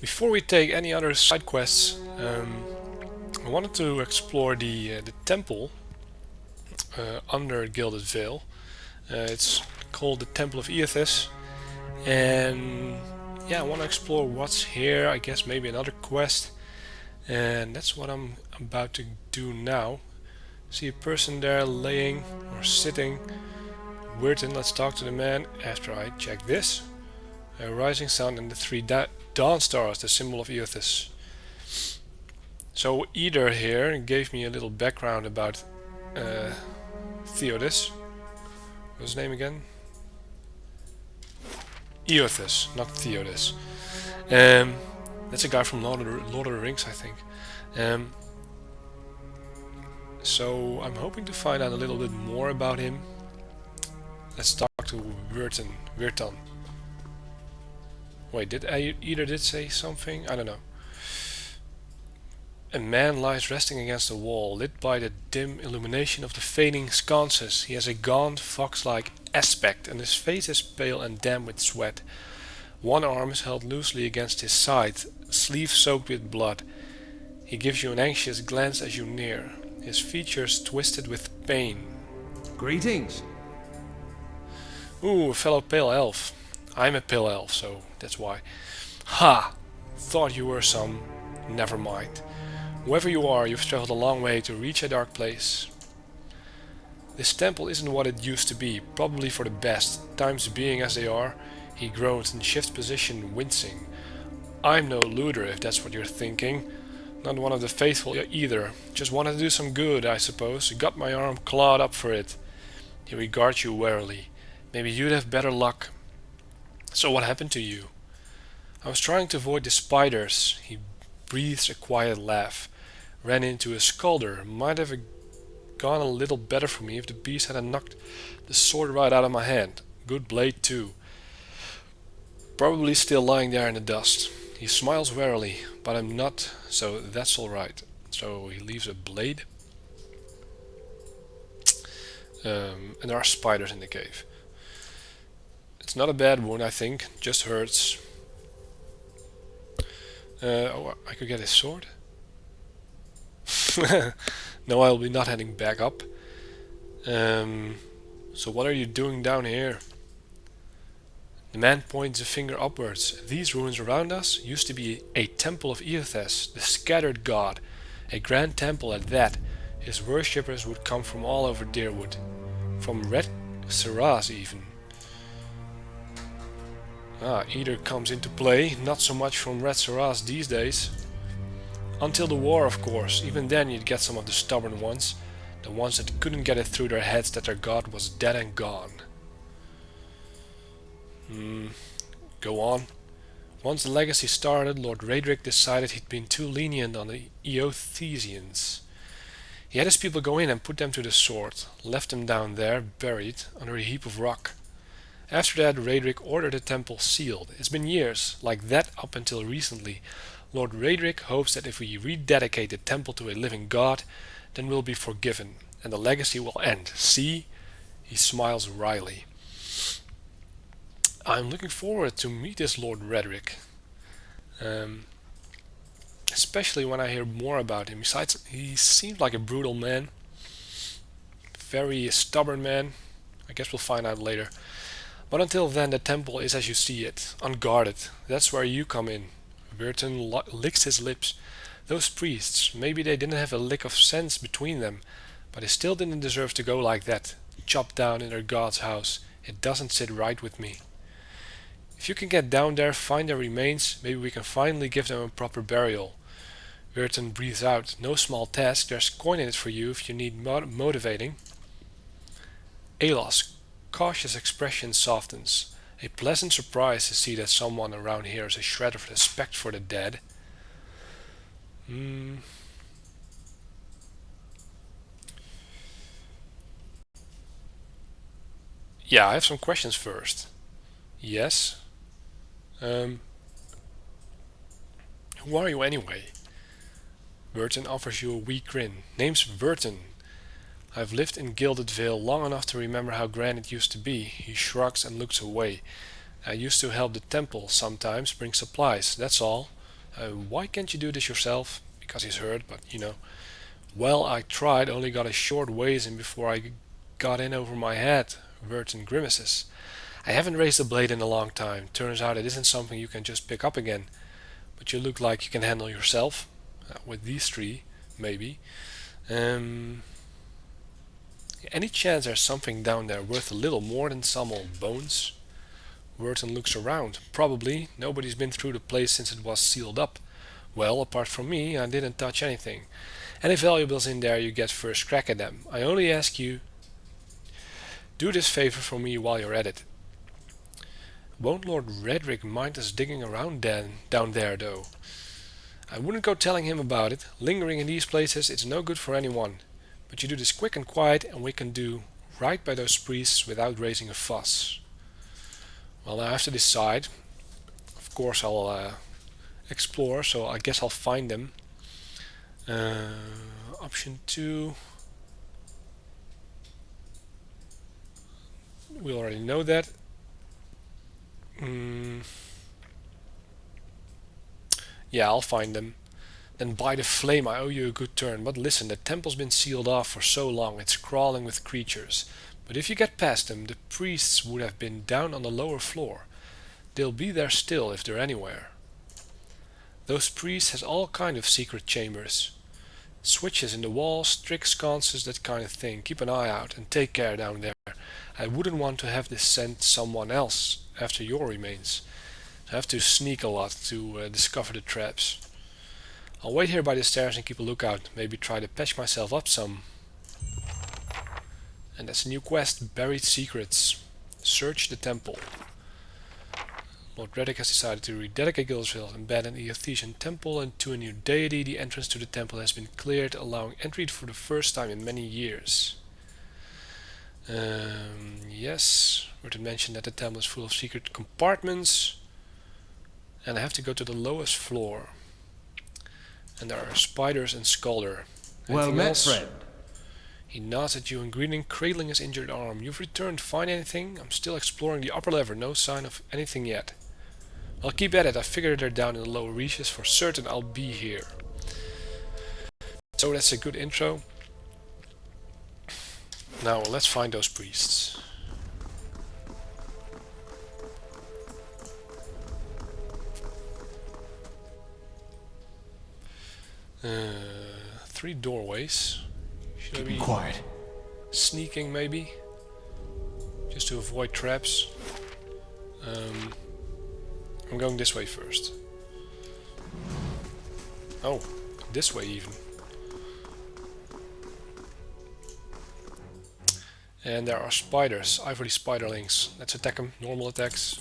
Before we take any other side quests, I wanted to explore the temple under Gilded Vale. It's called the Temple of Eothas, and yeah, I want to explore what's here. I guess maybe another quest, and that's what I'm about to do now. See a person there laying or sitting. Weirton, let's talk to the man after I check this. A rising sun and the three dawn stars, the symbol of Eothas. So Eder here gave me a little background about Theodos. What's his name again? Eothas, not Theodos. That's a guy from Lord of the Rings, I think. Um, so I'm hoping to find out a little bit more about him. Let's talk to Wirtan. Wait, did I did say something? I don't know. A man lies resting against a wall, lit by the dim illumination of the fading sconces. He has a gaunt, fox-like aspect, and his face is pale and damp with sweat. One arm is held loosely against his side, sleeve soaked with blood. He gives you an anxious glance as you near, his features twisted with pain. Greetings. Ooh, a fellow pale elf. I'm a pale elf, so that's why. Ha! Thought you were some. Never mind. Whoever you are, you've traveled a long way to reach a dark place. This temple isn't what it used to be, probably for the best. Times being as they are, he groans and shifts position, wincing. I'm no looter, if that's what you're thinking. Not one of the faithful either. Just wanted to do some good, I suppose. Got my arm clawed up for it. He regards you warily. Maybe you'd have better luck. So what happened to you? I was trying to avoid the spiders. He breathes a quiet laugh. Ran into a scolder. Might have gone a little better for me if the beast hadn't knocked the sword right out of my hand. Good blade too. Probably still lying there in the dust. He smiles warily, but I'm not, so that's alright. So he leaves a blade. And there are spiders in the cave. It's not a bad wound, I think. Just hurts. Oh, I could get his sword. No, I'll be not heading back up. So what are you doing down here? The man points a finger upwards. These ruins around us used to be a temple of Eothas, the scattered god. A grand temple at that. His worshippers would come from all over Deerwood. From Red Saras even. Either comes into play, not so much from Red Saras these days. Until the war, of course. Even then you'd get some of the stubborn ones. The ones that couldn't get it through their heads that their god was dead and gone. Go on. Once the legacy started, Lord Raedric decided he'd been too lenient on the Eothasians. He had his people go in and put them to the sword, left them down there, buried, under a heap of rock. After that, Raedric ordered the temple sealed. It's been years, like that up until recently. Lord Raedric hopes that if we rededicate the temple to a living god, then we'll be forgiven, and the legacy will end. See? He smiles wryly. I'm looking forward to meet this Lord Raedric. Especially when I hear more about him. Besides, he seems like a brutal man. Very stubborn man. I guess we'll find out later. But until then, the temple is as you see it, unguarded. That's where you come in. Burton licks his lips. Those priests, maybe they didn't have a lick of sense between them, but they still didn't deserve to go like that, chopped down in their god's house. It doesn't sit right with me. If you can get down there, find their remains, maybe we can finally give them a proper burial. Burton breathes out. No small task, there's coin in it for you if you need motivating. Eothas' cautious expression softens. A pleasant surprise to see that someone around here has a shred of respect for the dead. Yeah, I have some questions first. Yes? Who are you anyway? Burton offers you a weak grin. Name's Burton. I've lived in Gilded Vale long enough to remember how grand it used to be. He shrugs and looks away. I used to help the temple sometimes, bring supplies, that's all. Why can't you do this yourself? Because he's hurt, but you know. Well, I tried, only got a short ways in before I got in over my head. Words and grimaces. I haven't raised a blade in a long time. Turns out it isn't something you can just pick up again. But you look like you can handle yourself. With these three, maybe. Any chance there's something down there worth a little more than some old bones? Wharton looks around. Probably. Nobody's been through the place since it was sealed up. Well, apart from me, I didn't touch anything. Any valuables in there, you get first crack at them. I only ask you, do this favor for me while you're at it. Won't Lord Redrick mind us digging around down there, though? I wouldn't go telling him about it. Lingering in these places, it's no good for anyone. But you do this quick and quiet, and we can do right by those priests without raising a fuss. Well, I have to decide. Of course, I'll explore, so I guess I'll find them. Option 2. We already know that. Yeah, I'll find them. Then by the flame, I owe you a good turn. But listen, the temple's been sealed off for so long, it's crawling with creatures. But if you get past them, the priests would have been down on the lower floor. They'll be there still if they're anywhere. Those priests has all kind of secret chambers. Switches in the walls, trick sconces, that kind of thing. Keep an eye out and take care down there. I wouldn't want to have this sent someone else after your remains. I have to sneak a lot to discover the traps. I'll wait here by the stairs and keep a lookout. Maybe try to patch myself up some. And that's a new quest, Buried Secrets. Search the temple. Lord Reddick has decided to rededicate Gilsville, abandon the Eothasian temple, and to a new deity. The entrance to the temple has been cleared, allowing entry for the first time in many years. Yes, we're to mention that the temple is full of secret compartments. And I have to go to the lowest floor. And there are spiders and Scalder. Well met, friend. He nods at you and greeting, cradling his injured arm. You've returned. Find anything? I'm still exploring the upper level. No sign of anything yet. I'll keep at it. I figured they're down in the lower reaches. For certain I'll be here. So that's a good intro. Now let's find those priests. Three doorways. Should I be quiet? Sneaking maybe? Just to avoid traps. I'm going this way first. Oh, this way even. And there are spiders, ivory spiderlings. Let's attack them, normal attacks.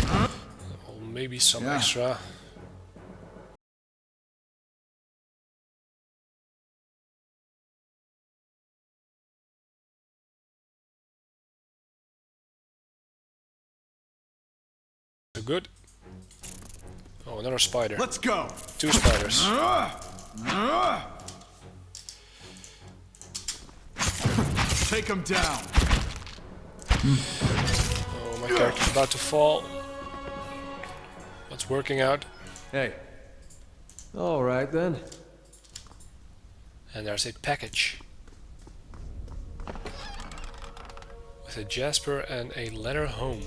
Or maybe some extra. So good. Oh, another spider. Let's go. 2 spiders. Take him down. Oh, my character's about to fall. What's working out? Hey. All right then. And there's a package. With a jasper and a letter home.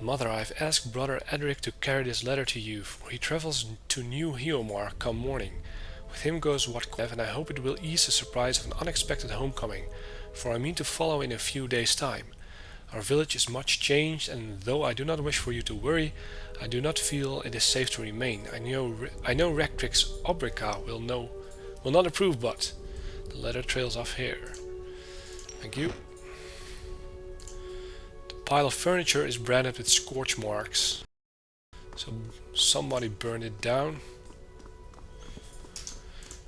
Mother, I've asked Brother Edric to carry this letter to you, for he travels to New Heomar come morning. With him goes what could have, and I hope it will ease the surprise of an unexpected homecoming, for I mean to follow in a few days' time. Our village is much changed, and though I do not wish for you to worry, I do not feel it is safe to remain. I know Rectrix Obrica will not approve, but the letter trails off here. Thank you. The pile of furniture is branded with scorch marks, so somebody burned it down.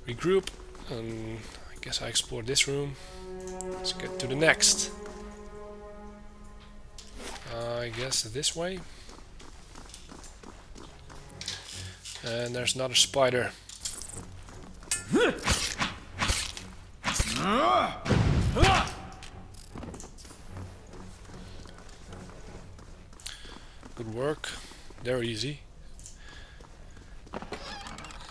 Regroup, and I guess I explored this room. Let's get to the next. I guess this way. And there's another spider. Good work. They're easy.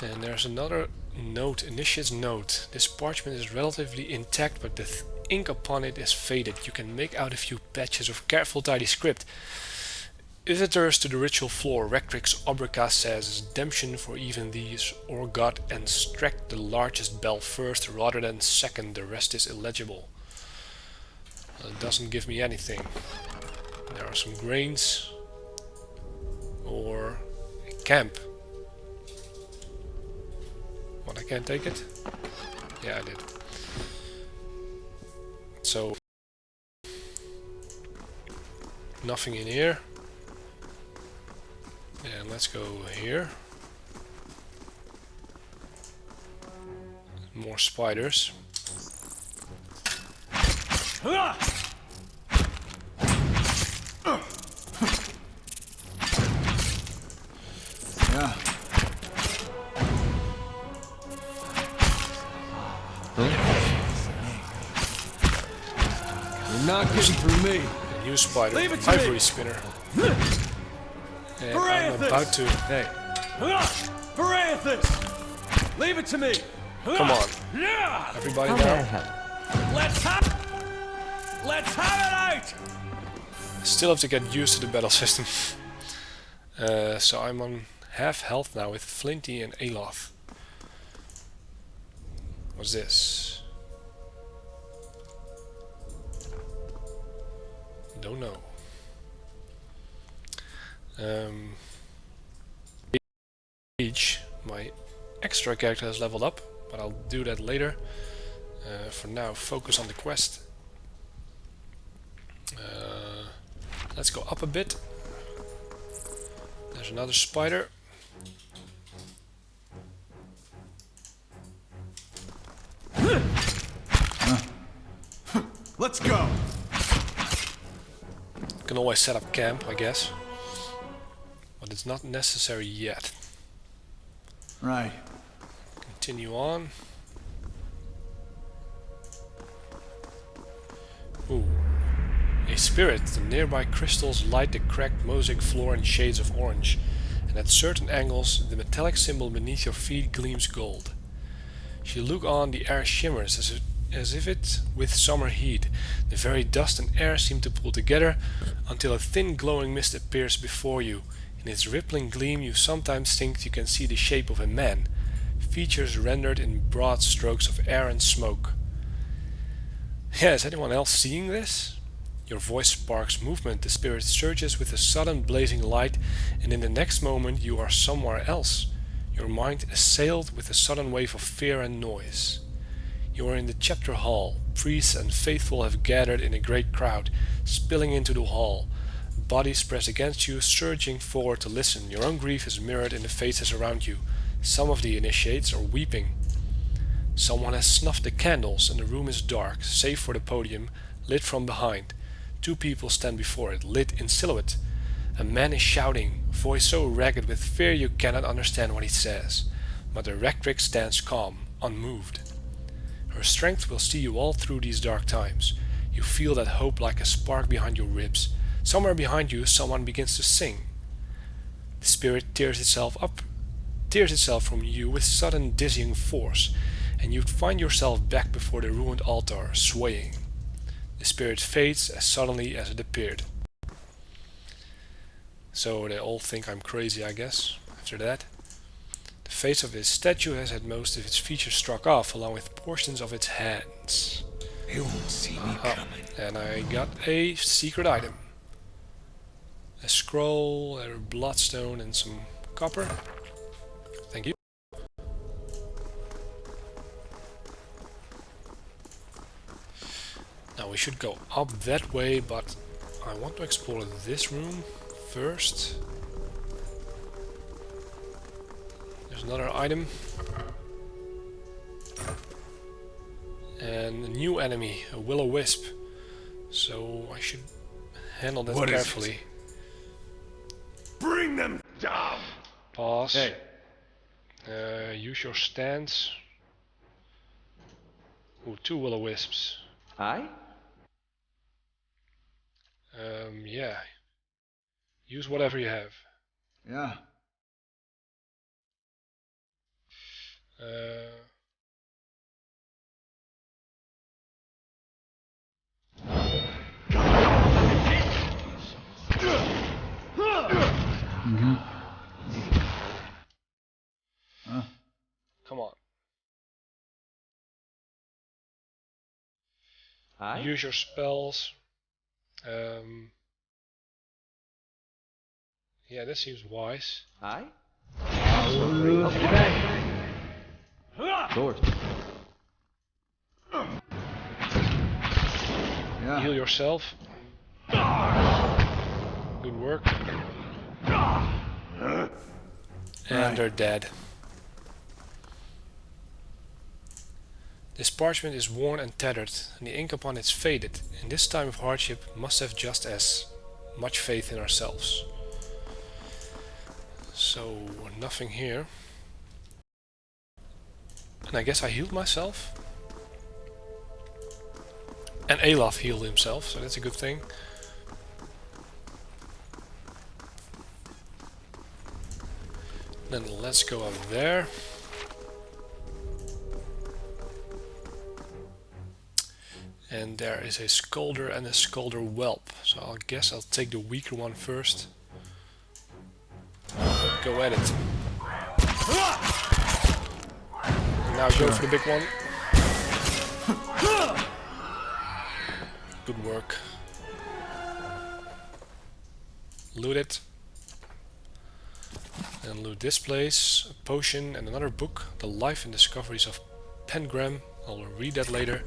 And there's another note, Initiate's note. This parchment is relatively intact, but the ink upon it is faded. You can make out a few patches of careful, tidy script. Visitors to the ritual floor, Rectrix Obrica says, redemption for even these, or God, and strike the largest bell first rather than second, the rest is illegible. It doesn't give me anything. There are some grains, or a camp. What, I can't take it? Yeah, I did. So, nothing in here. And let's go here. More spiders. Yeah. You're not getting through me. A new spider. Leave it to Ivory me. spinner. And I'm about to... Hey, For Eothas! Leave it to me! Come on. Yeah! Everybody now. Let's have it out! Still have to get used to the battle system. So I'm on half health now with Flinty and Eothas. What's this? Don't know. Each my extra character has leveled up, but I'll do that later. For now, focus on the quest. Let's go up a bit. There's another spider. Let's go! Can always set up camp, I guess. But it's not necessary yet. Right. Continue on. Ooh. A spirit. The nearby crystals light the cracked mosaic floor in shades of orange, and at certain angles the metallic symbol beneath your feet gleams gold. As you look on, the air shimmers as if it with summer heat. The very dust and air seem to pull together until a thin glowing mist appears before you. In its rippling gleam you sometimes think you can see the shape of a man, features rendered in broad strokes of air and smoke. Yeah, is anyone else seeing this? Your voice sparks movement, the spirit surges with a sudden blazing light, and in the next moment you are somewhere else, your mind assailed with a sudden wave of fear and noise. You are in the chapter hall. Priests and faithful have gathered in a great crowd, spilling into the hall. Bodies press against you, surging forward to listen. Your own grief is mirrored in the faces around you. Some of the initiates are weeping. Someone has snuffed the candles and the room is dark, save for the podium, lit from behind. Two people stand before it, lit in silhouette. A man is shouting, voice so ragged with fear you cannot understand what he says. But the Rectrix stands calm, unmoved. Her strength will see you all through these dark times. You feel that hope like a spark behind your ribs. Somewhere behind you, someone begins to sing. The spirit tears itself from you with sudden dizzying force, and you find yourself back before the ruined altar, swaying. The spirit fades as suddenly as it appeared. So they all think I'm crazy, I guess, after that. The face of this statue has had most of its features struck off, along with portions of its hands. They won't see me coming. And I got a secret item. A scroll, a bloodstone, and some copper. Thank you. Now we should go up that way, but I want to explore this room first. There's another item. And a new enemy, a will-o-wisp. So I should handle that What is carefully. Bring them down! Pause. hey. Use your stance. Ooh, two will-o-wisps. Aye? Yeah. Use whatever you have. Yeah. Come on. Aye? Use your spells. Yeah, this seems wise. Aye? Doors. Yeah. Heal yourself. Good work. And they're dead. This parchment is worn and tattered, and the ink upon it is faded. In this time of hardship, must have just as much faith in ourselves. So, nothing here. And I guess I healed myself. And Eothas healed himself, so that's a good thing. Then let's go up there. And there is a Scolder and a Scolder Whelp. So I guess I'll take the weaker one first. Go at it. And now go for the big one. Good work. Loot it. And loot this place. A potion and another book. The Life and Discoveries of Pengram. I'll read that later.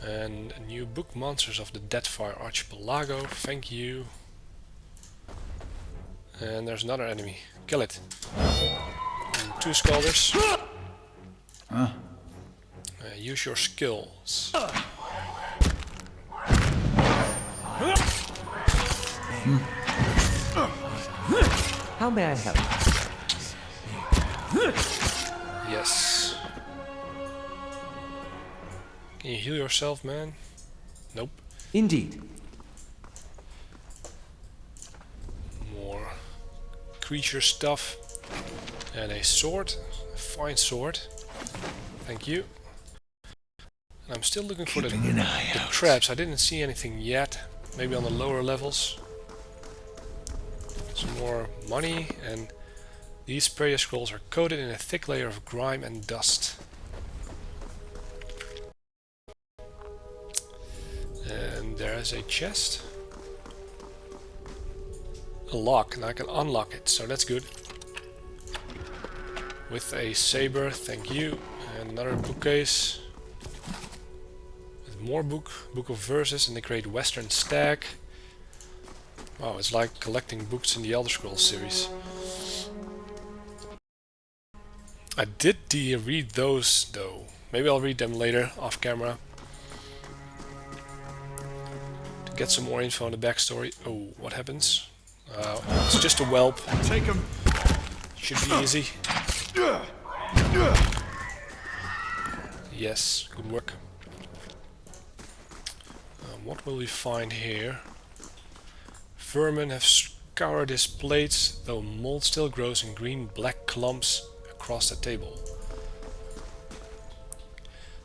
And a new book, Monsters of the Deadfire Archipelago. Thank you. And there's another enemy. Kill it. And 2 Scalders. Use your skills. How may I help? Yes. Can you heal yourself, man? Nope. Indeed. More creature stuff. And a sword. A fine sword. Thank you. And I'm still looking for the traps. I didn't see anything yet. Maybe on the lower levels. Some more money, and these prayer scrolls are coated in a thick layer of grime and dust. And there is a chest. A lock, and I can unlock it, so that's good. With a saber, thank you. And another bookcase. With more book of verses in the Great Western Stack. Wow, it's like collecting books in the Elder Scrolls series. I did read those though. Maybe I'll read them later, off camera. To get some more info on the backstory. Oh, what happens? It's just a whelp. Take him. Should be easy. Yes, good work. What will we find here? Vermin have scoured his plates, though mold still grows in green-black clumps across the table.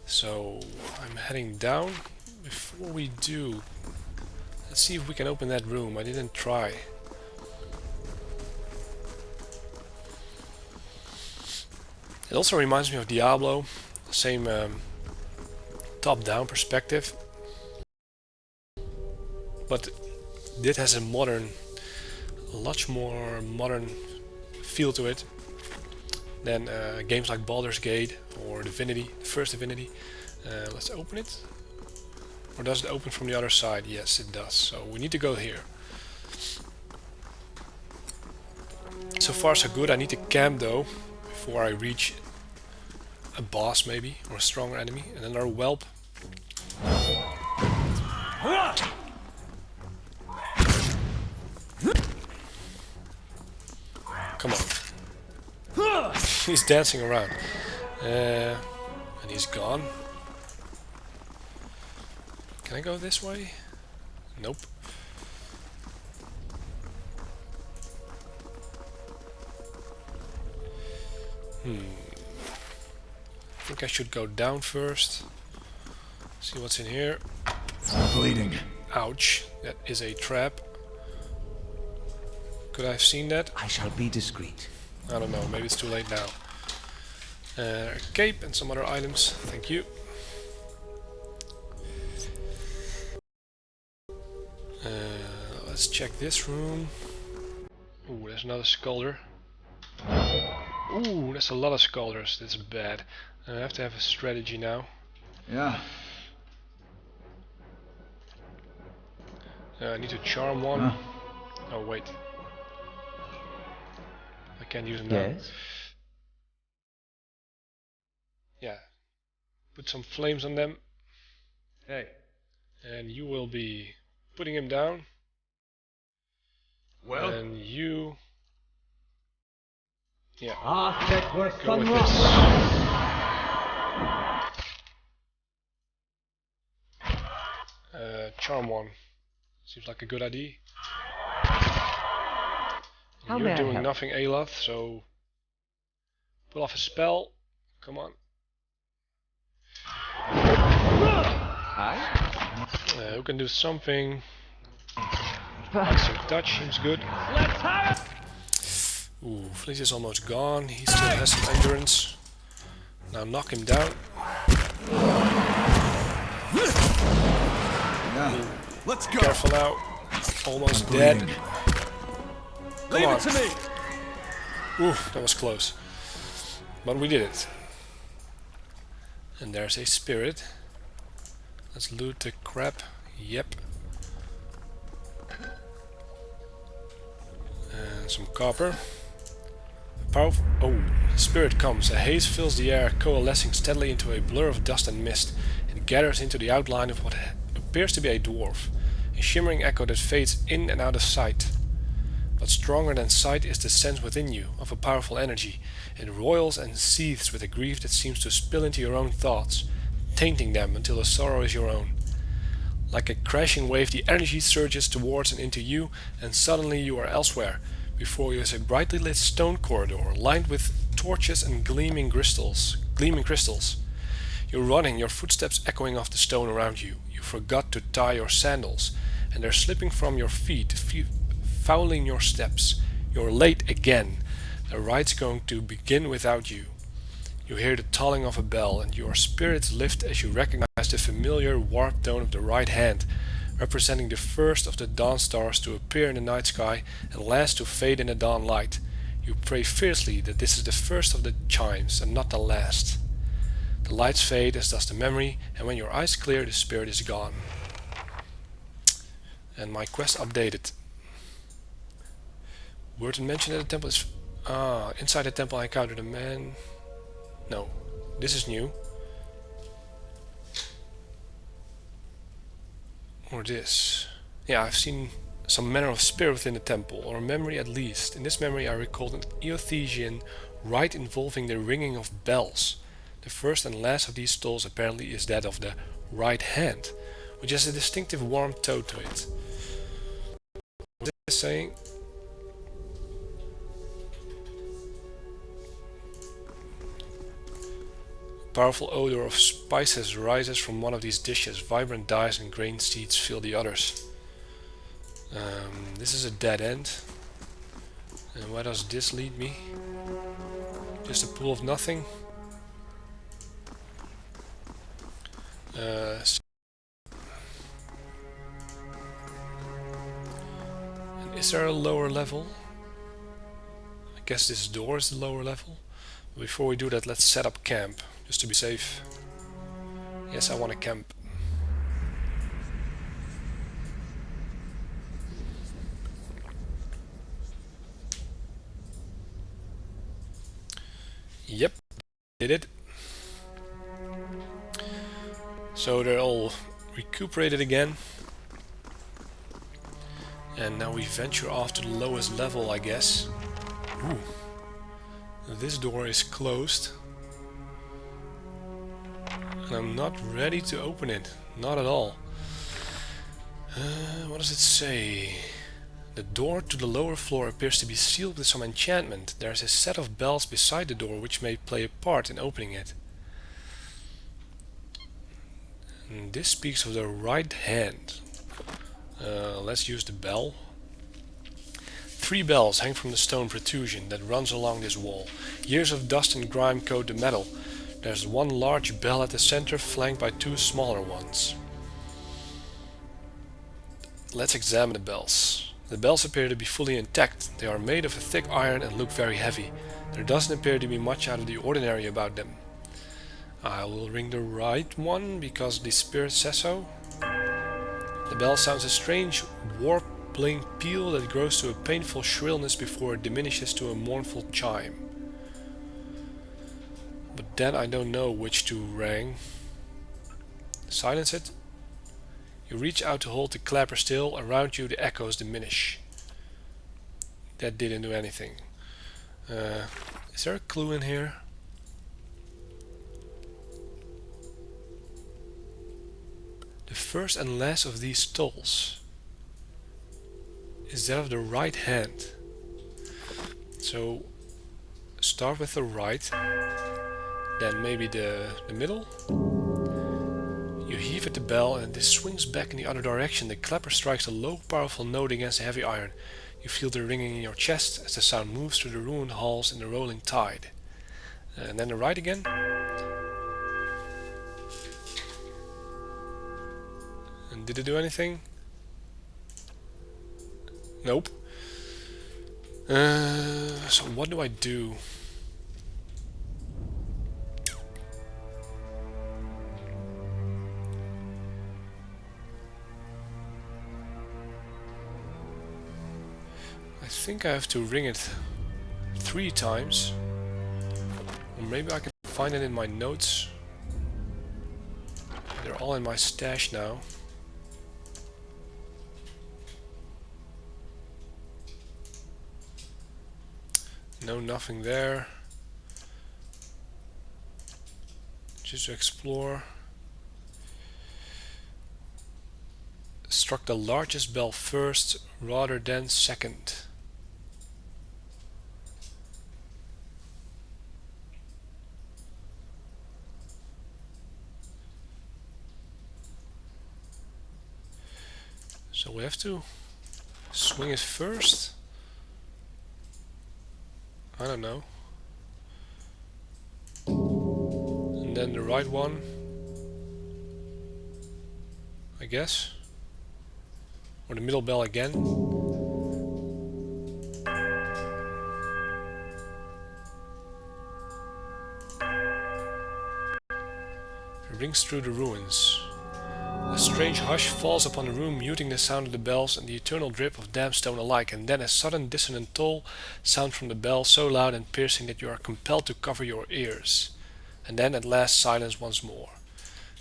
So I'm heading down. Before we do, let's see if we can open that room. I didn't try. It also reminds me of Diablo, same top-down perspective, but this has a much more modern feel to it than games like Baldur's Gate or Divinity, the first Divinity. Let's open it. Or does it open from the other side? Yes, it does. So we need to go here. So far so good. I need to camp though before I reach a boss maybe, or a stronger enemy. And another whelp. Come on. He's dancing around. And he's gone. Can I go this way? Nope. I think I should go down first. See what's in here. Bleeding. Ouch, that is a trap. Could I have seen that? I shall be discreet. I don't know, maybe it's too late now. A cape and some other items, thank you. Let's check this room. Ooh, there's another scholar. Ooh, there's a lot of scholars, that's bad. I have to have a strategy now. Yeah. I need to charm one. Huh. Oh wait. I can't use it now. Yes? Yeah. Put some flames on them. Hey. And you will be putting him down. Well. And you... Yeah. Ah, that was Go with this. Charm one. Seems like a good idea. How may You're I doing help? nothing, Eothas, so pull off a spell. Come on. I? Who can do something? Icing touch seems good. Ooh, Fleece is almost gone. He still has some endurance. Now knock him down. Yeah. Let's go. Careful now. Almost dead. Bleeding. Come Leave on. it to me. Ooh, that was close. But we did it. And there's a spirit. Let's loot the crap. Yep. And some copper. Powerful. Oh, spirit comes. A haze fills the air, coalescing steadily into a blur of dust and mist. It gathers into the outline of what appears to be a dwarf. A shimmering echo that fades in and out of sight. But stronger than sight is the sense within you of a powerful energy. It roils and seethes with a grief that seems to spill into your own thoughts, tainting them until the sorrow is your own. Like a crashing wave, the energy surges towards and into you, and suddenly you are elsewhere. Before you is a brightly lit stone corridor, lined with torches and gleaming crystals. You're running, your footsteps echoing off the stone around you. You forgot to tie your sandals, and they're slipping from your feet, fouling your steps. You're late again. The ride's going to begin without you. You hear the tolling of a bell, and your spirits lift as you recognize the familiar warped tone of the right hand, representing the first of the dawn stars to appear in the night sky and last to fade in the dawn light. You pray fiercely that this is the first of the chimes and not the last. The lights fade as does the memory, and when your eyes clear, the spirit is gone. And my quest updated. Word and mention that the temple is... inside the temple I encountered a man... No, this is new. Or this. Yeah, I've seen some manner of spirit within the temple, or a memory at least. In this memory I recalled an Eothasian rite involving the ringing of bells. The first and last of these tolls apparently is that of the right hand, which has a distinctive warm tone to it. What is it saying? Powerful odor of spices rises from one of these dishes. Vibrant dyes and grain seeds fill the others. This is a dead end. And where does this lead me? Just a pool of nothing. And is there a lower level? I guess this door is the lower level. Before we do that, let's set up camp, just to be safe. Yes, I want to camp. Yep, did it. So they're all recuperated again. And now we venture off to the lowest level, I guess. Ooh. This door is closed. And I'm not ready to open it. Not at all. What does it say? The door to the lower floor appears to be sealed with some enchantment. There is a set of bells beside the door which may play a part in opening it. And this speaks of the right hand. Let's use the bell. 3 bells hang from the stone protrusion that runs along this wall. Years of dust and grime coat the metal. There's one large bell at the center, flanked by 2 smaller ones. Let's examine the bells. The bells appear to be fully intact. They are made of a thick iron and look very heavy. There doesn't appear to be much out of the ordinary about them. I will ring the right one because the spirit says so. The bell sounds a strange warbling peal that grows to a painful shrillness before it diminishes to a mournful chime. But then I don't know which to ring. Silence it. You reach out to hold the clapper still. Around you the echoes diminish. That didn't do anything. Is there a clue in here? The first and last of these tolls is that of the right hand. So start with the right, then maybe the middle. You heave at the bell and this swings back in the other direction. The clapper strikes a low, powerful note against the heavy iron. You feel the ringing in your chest as the sound moves through the ruined halls in the rolling tide. And then the right again. And did it do anything? Nope. So what do I do? I think I have to ring it 3 times. Or maybe I can find it in my notes. They're all in my stash now. No, nothing there. Just to explore. Struck the largest bell first rather than second. So we have to swing it first. I don't know. And then the right one, I guess. Or the middle bell again. It rings through the ruins. A strange hush falls upon the room, muting the sound of the bells and the eternal drip of damp stone alike, and then a sudden dissonant toll sound from the bell, so loud and piercing that you are compelled to cover your ears. And then at last silence once more.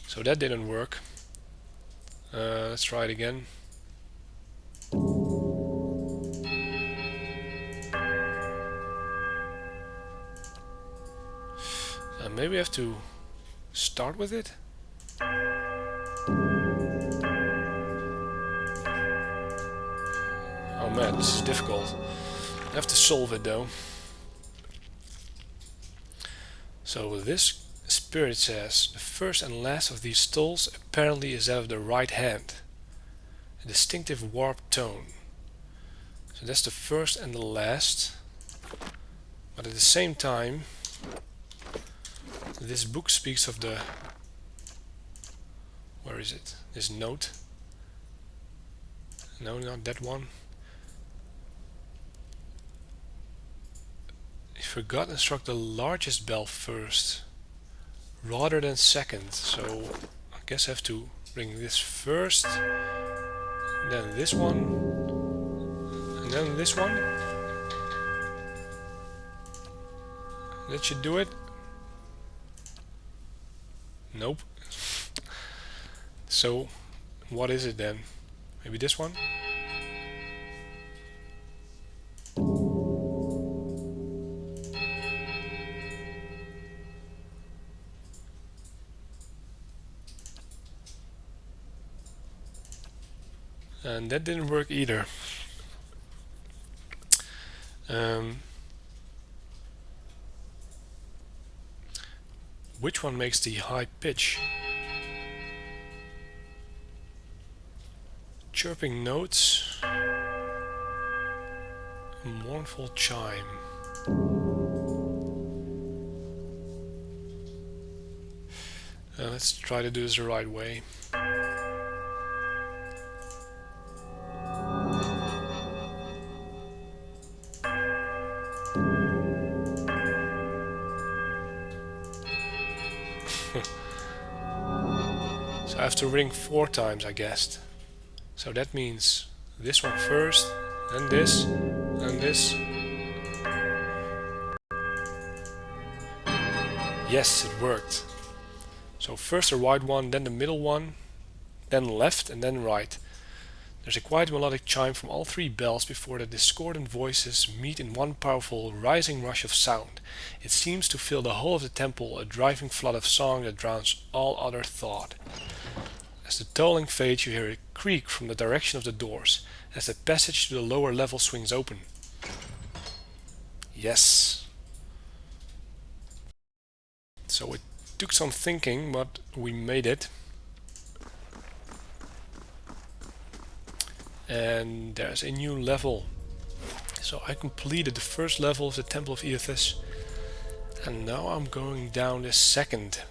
So that didn't work. Let's try it again. Maybe I have to start with it? Oh man, this is difficult. I have to solve it though. So this spirit says, the first and last of these tolls apparently is that of the right hand. A distinctive warped tone. So that's the first and the last. But at the same time, this book speaks of the... Where is it? This note. No, not that one. I forgot and struck the largest bell first rather than second, so I guess I have to ring this first, then this one, and then this one. That should do it. Nope. So what is it then? Maybe this one? And that didn't work either. Um, which one makes the high pitch? Chirping notes. A mournful chime. Let's try to do this the right way. So I have to ring 4 times, I guessed. So that means this one first, then this, and this. Yes, it worked. So first the right one, then the middle one, then left, and then right. There's a quiet melodic chime from all 3 bells before the discordant voices meet in one powerful rising rush of sound. It seems to fill the whole of the temple, a driving flood of song that drowns all other thought. As the tolling fades, you hear a creak from the direction of the doors, as the passage to the lower level swings open. Yes. So it took some thinking, but we made it. And there's a new level. So I completed the first level of the Temple of Eothas, and now I'm going down the second.